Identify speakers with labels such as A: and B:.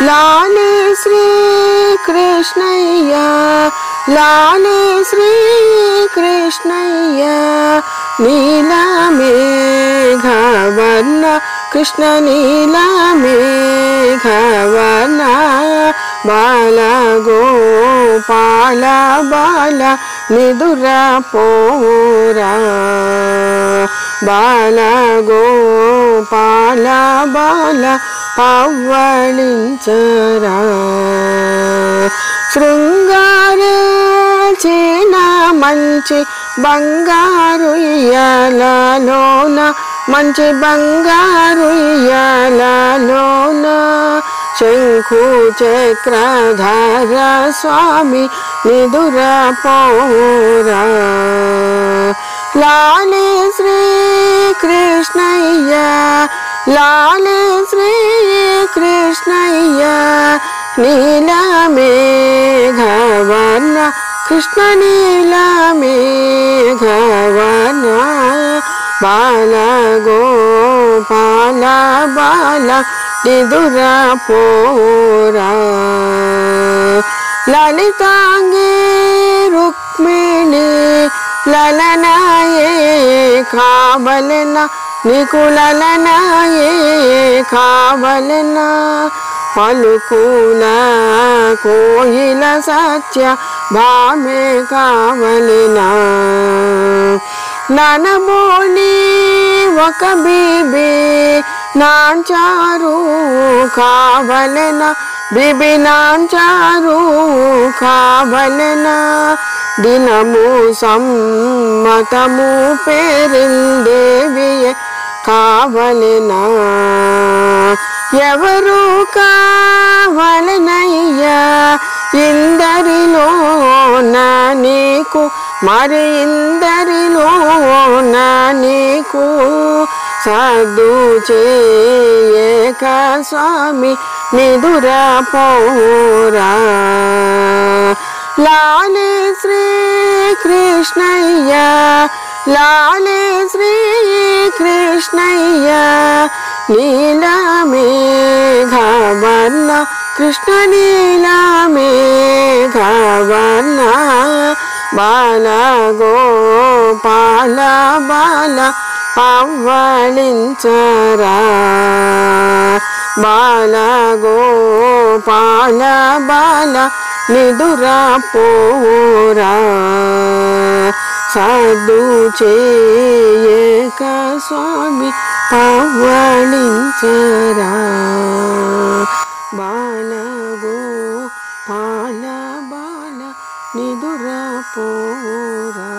A: లాలే శ్రీ కృష్ణయ్య లాలే శ్రీ కృష్ణయ్య నీలమేఘవర్ణ కృష్ణ నీలమేఘవర్ణ బాల గోపాల బాల నిదుర పోరా బాల గోపాల బాల పవ్వళించరా శృంగారచిన మంచి బంగారు ఇయ్యాలలోన మంచి బంగారు ఇయ్యాలలోన శంఖు చక్రధర స్వామి నిదుర పోరా లాలే శ్రీ కృష్ణయ్య లాలే శ్రీ కృష్ణయ్య నీలమేఘవర్ణ కృష్ణ నీలమేఘవర్ణ బాల గోపాల బాల నిదుర పోరా లలితాంగే రుక్మిణి లలనాయే కావలెనా నీకు లలనాయే కావలెనా పలుకుల కోయిల సత్య భామే కావలెనా ననబోని ఒక బీబీ నాంచారు కావలెనా బీబీ నాంచారు కావలెనా దినము సమ్మతము పేరిందేవియ కావలెనా ఎవరు కావలెనయ్యా ఇందరిలో నా నీకు మరి ఇందరిలో నా నీకు సద్దు చేయక స్వామి నిదుర పోరా లాలే శ్రీ కృష్ణయ్య లాలే శ్రీ కృష్ణయ్య నీలమేఘవర్ణ కృష్ణ నీలమేఘవర్ణ బాల గోపాల బాల పవ్వళించరా బాల గోపాల బాల నిదుర పోరా సద్దు చేయక స్వామి పవ్వళించరా బాల గోపాల బాల నిదుర పోరా.